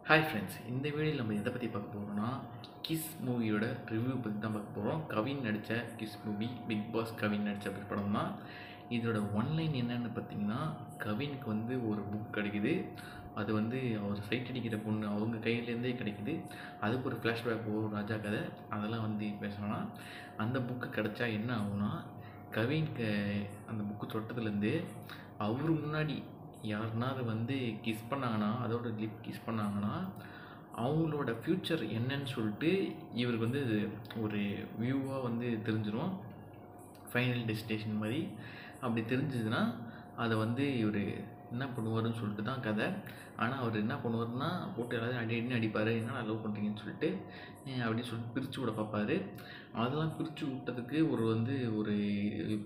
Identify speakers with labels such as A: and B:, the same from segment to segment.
A: Hi friends, இந்த வீடியோவில் நம்ம எதை பற்றி பார்க்க போகிறோம்னா கிஸ் மூவியோட ரிவ்யூ பற்றி தான் பார்க்க போகிறோம். கவின் நடித்த Kiss movie, Bigg Boss Kavin நடித்த படம் தான். இதோட ஒன்லைன் என்னென்னு பார்த்தீங்கன்னா, கவினுக்கு ஒரு புக் கிடைக்குது. அது அவர் சைட் அடிக்கிற பொண்ணு அவங்க கையிலேருந்தே கிடைக்குது. அதுக்கு ஒரு ஃப்ளாஷ்பேக் ஒரு ராஜா கதை அதெல்லாம் பேசலாம். அந்த புக்கு கிடைச்சா என்ன ஆகும்னா, கவினுக்கு அந்த புக்கு தொட்டதுலேருந்து அவர் முன்னாடி யாருனாவது கிஸ் பண்ணாங்கன்னா, அதோட லிப் கிஸ் பண்ணாங்கன்னா, அவங்களோட ஃப்யூச்சர் என்னன்னு சொல்லிட்டு இவருக்கு ஒரு வியூவாக தெரிஞ்சிடும். ஃபைனல் டெஸ்டினேஷன் மாதிரி அப்படி தெரிஞ்சதுன்னா அதை இவர் என்ன பண்ணுவாருன்னு சொல்லிட்டு தான் கதை. ஆனால் அவர் என்ன பண்ணுவார்னா, போட்டு எல்லாத்தையும் அடின்னு அடிப்பார். என்னடா லவ் பண்ணுறீங்கன்னு சொல்லிட்டு அப்படின்னு சொல்லிட்டு பிரித்து விட பார்ப்பார். அதெல்லாம் பிரித்து விட்டதுக்கு ஒரு ஒரு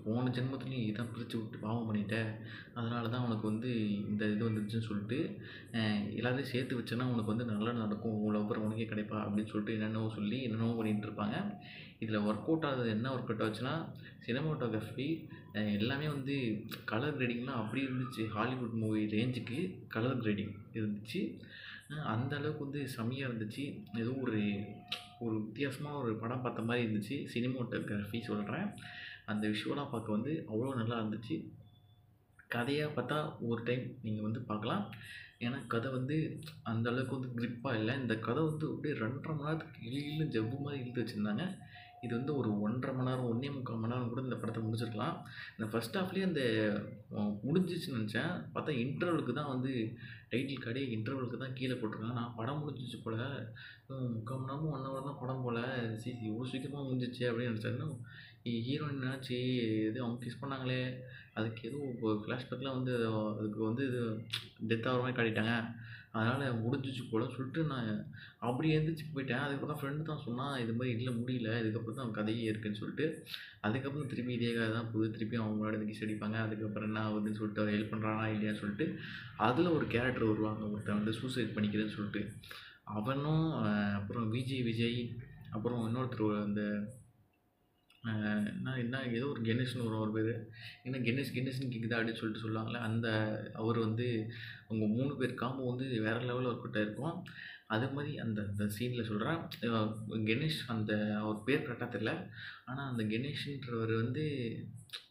A: போன ஜென்மத்துலேயும் இதான் பிரித்து விட்டு பாவம் பண்ணிட்டேன், அதனால தான் உனக்கு இந்த இது வந்துருச்சுன்னு சொல்லிட்டு எல்லாத்தையும் சேர்த்து வச்சேன்னா உனக்கு நல்லா நடக்கும், உன் லவ்வர் உனக்கே கிடைப்பா அப்படின்னு சொல்லிட்டு என்னென்னவோ சொல்லி என்னென்னவோ பண்ணிகிட்டு இருப்பாங்க. இதில் ஒர்க் அவுட் ஆகுது என்ன ஒர்க் அவுட் ஆச்சுன்னா, சினிமாட்டோகிராஃபி எல்லாமே கலர் கிரேடிங்லாம் அப்படி இருந்துச்சு. ஹாலிவுட் மூவி ரேஞ்சுக்கு கலர் கிரேடிங் இருந்துச்சு. அந்த அளவுக்கு செம்மையாக இருந்துச்சு. ஏதோ ஒரு வித்தியாசமாக ஒரு படம் பார்த்த மாதிரி இருந்துச்சு. சினிமாட்டோகிராஃபி சொல்கிறேன். அந்த விஷுவலாக பார்க்க அவ்வளோ நல்லா இருந்துச்சு. கதையாக பார்த்தா ஒரு டைம் நீங்கள் பார்க்கலாம். ஏன்னா கதை அந்த அளவுக்கு கிரிப்பாக இல்லை. இந்த கதை அப்படியே 2.5 மணி நேரத்துக்கு இழு ஜவ்வு மாதிரி இழுத்து வச்சுருந்தாங்க. இது ஒரு 1.5 மணி நேரம் 1.25 மணி நேரம் கூட இந்த படத்தை முடிச்சிருக்கலாம். நான் ஃபஸ்ட் ஹாஃப்லேயே அந்த முடிஞ்சிச்சுன்னு நினச்சேன். பார்த்தா இன்டர்வலுக்கு தான் டைட்டில் கார்டே இன்டர்வலுக்கு தான் கீழே போட்டிருக்காங்க. நான் படம் முடிஞ்சிச்சு போல், 3/4 மணி நேரமும் 1 ஹவர் தான் படம் போல், இவ்வளோ சீக்கிரமாக முடிஞ்சிச்சு அப்படின்னு நினச்சேன். ஹீரோயின் என்னாச்சு, எது அவங்க கிஸ் பண்ணாங்களே, அதுக்கு எதுவும் இப்போ ஃப்ளாஷ்பேக்லாம் அதுக்கு இது டெத் ஆகிற மாதிரி காட்டிட்டாங்க, அதனால் முடிஞ்சிச்சு போல் சொல்லிட்டு நான் அப்படி எழுந்திரிச்சு போயிட்டேன். அதுக்கப்புறம் தான் ஃப்ரெண்டு தான் சொன்னான், இது மாதிரி இல்லை முடியல, இதுக்கப்புறம் தான் கதையே இருக்குதுன்னு சொல்லிட்டு. அதுக்கப்புறம் திருப்பி இதே கதை தான் போகுது. திருப்பி அவங்க முன்னாடி கிஸ் அடிப்பாங்க. அதுக்கப்புறம் என்ன ஆகுதுன்னு சொல்லிட்டு அவர் ஹெல்ப் பண்ணுறானா இல்லையான்னு சொல்லிட்டு அதில் ஒரு கேரக்டர் வருவாங்க, ஒருத்தன் சூசைட் பண்ணிக்கிறேன்னு சொல்லிட்டு அவனும். அப்புறம் விஜய், அப்புறம் இன்னொருத்தர் அந்த என்ன ஏதோ ஒரு கணேஷ்னு வரும் அவர் பேர். என்ன கணேஷ்னு கேட்குதா அப்படின்னு சொல்லிட்டு சொல்லுவாங்கள்ல, அந்த அவர் அவங்க 3 பேர் காம்போ வேறு லெவலில் ஒர்க் அவுட் ஆகிருக்கும். அது மாதிரி அந்த சீனில் சொல்கிறேன். கணேஷ் அவர் பேர் கரெக்டாக தெரில. ஆனால் அந்த கணேஷ்ன்றவர்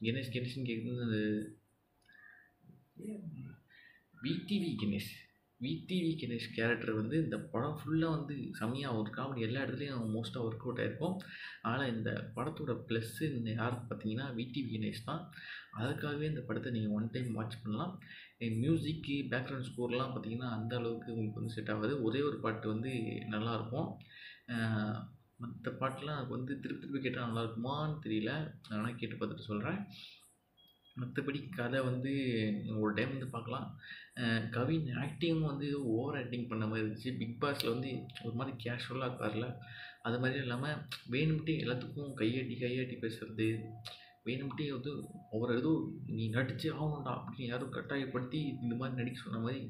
A: கணேஷ்னு கேட்குறது விடிவி கணேஷ் கேரக்டர் இந்த படம் ஃபுல்லாக செம்மையாக ஒரு காமெடி எல்லா இடத்துலையும் மோஸ்ட்டாக ஒர்க் அவுட் ஆகிருக்கும். ஆனால் இந்த படத்தோட ப்ளஸ்ஸு யாருக்கு பார்த்தீங்கன்னா விடிவி கணேஷ் தான். அதுக்காகவே இந்த படத்தை நீங்கள் ஒன் டைம் வாட்ச் பண்ணலாம். மியூசிக்கு பேக்ரவுண்ட் ஸ்கோர்லாம் பார்த்தீங்கன்னா அந்த அளவுக்கு உங்களுக்கு செட் ஆகாது. ஒரே ஒரு பாட்டு நல்லாயிருக்கும். மற்ற பாட்டெலாம் திருப்பி திருப்பி கேட்டால் நல்லாயிருக்குமான்னு தெரியல. ஆனால் கேட்டு பார்த்துட்டு சொல்கிறேன். மற்றபடி கதை ஒரு டைம் பார்க்கலாம். கவின் ஆக்டிங்கும் ஏதோ ஓவர் ஆக்டிங் பண்ண மாதிரி இருந்துச்சு. பிக் பாஸில் ஒரு மாதிரி கேஷுவலாக இருப்பார்ல, அது மாதிரி இல்லாமல் வேணும்ட்டே எல்லாத்துக்கும் கையாட்டி பேசுகிறது, வேணும்ட்டே அவர் ஏதோ நீ நடித்து ஆகணும்டா அப்படின்னு யாரும் கட்டாயப்படுத்தி இந்த மாதிரி நடிக்க சொன்ன மாதிரி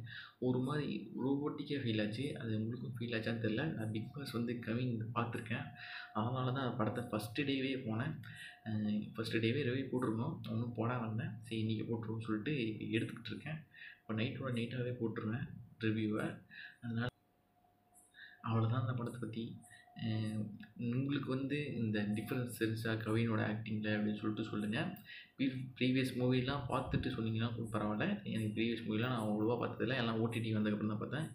A: ஒரு மாதிரி ரோபோட்டிக்காக ஃபீல் ஆச்சு. அது உங்களுக்கும் ஃபீல் ஆச்சான்னு தெரில. நான் பிக் பாஸ் கவின் பார்த்துருக்கேன். அதனால தான் படத்தை ஃபஸ்ட்டு டேவே போனேன். ஃபஸ்ட்டு டேவே ரிவ்யூ போட்டிருக்கோம், ஒன்றும் போடாமல் இருந்தேன். சரி இன்றைக்கி போட்டுருவோம்னு சொல்லிட்டு எடுத்துக்கிட்டு இருக்கேன். இப்போ நைட்டாகவே போட்டுருவேன் ரிவ்யூவை. அதனால் அவ்வளோதான் அந்த படத்தை பற்றி. உங்களுக்கு இந்த டிஃப்ரென்ஸ் தெரிஞ்சா கவினோட ஆக்டிங்கில் அப்படின்னு சொல்லிட்டு சொல்லுங்கள். ப்ரீவியஸ் மூவிலாம் பார்த்துட்டு சொன்னீங்கன்னா கூட பரவாயில்ல. எனக்கு ப்ரீவியஸ் மூவிலாம் நான் அவ்வளோவா பார்த்ததில்ல, எல்லாம் ஓடிடி வந்ததுக்கப்புறம் தான் பார்த்தேன்.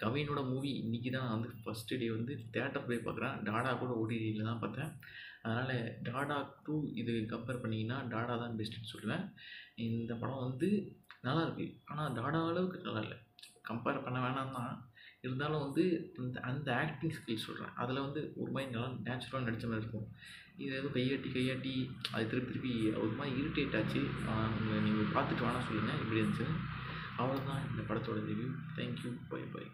A: கவினோட மூவி இன்றைக்கி தான் நான் ஃபஸ்ட்டு டே தேட்டர் போய் பார்க்குறேன். டாடா கூட ஓடிடியில் தான் பார்த்தேன். அதனால் டாடா 2 இது கம்பேர் பண்ணிங்கன்னா டாடா தான் பெஸ்ட்டுன்னு சொல்லுவேன். இந்த படம் நல்லாயிருக்கு, ஆனால் டாடா அளவுக்கு நல்லா இல்லை. கம்பேர் பண்ண வேணாம் தான், இருந்தாலும் அந்த ஆக்டிங் ஸ்கில் சொல்கிறேன். அதில் ஒரு மாதிரி நல்லா நேச்சுரலாக நடித்த மாதிரி இருக்கும். இது ஏதோ கையாட்டி அது திருப்பி ஒரு மாதிரி இரிட்டேட் ஆச்சு. நீங்கள் பார்த்துட்டு வேணால் சொல்லுங்கள் எப்படி இருந்துச்சுன்னு. அவ்வளோதான் இந்த படத்தோட ரிவ்யூ. Thank you, by.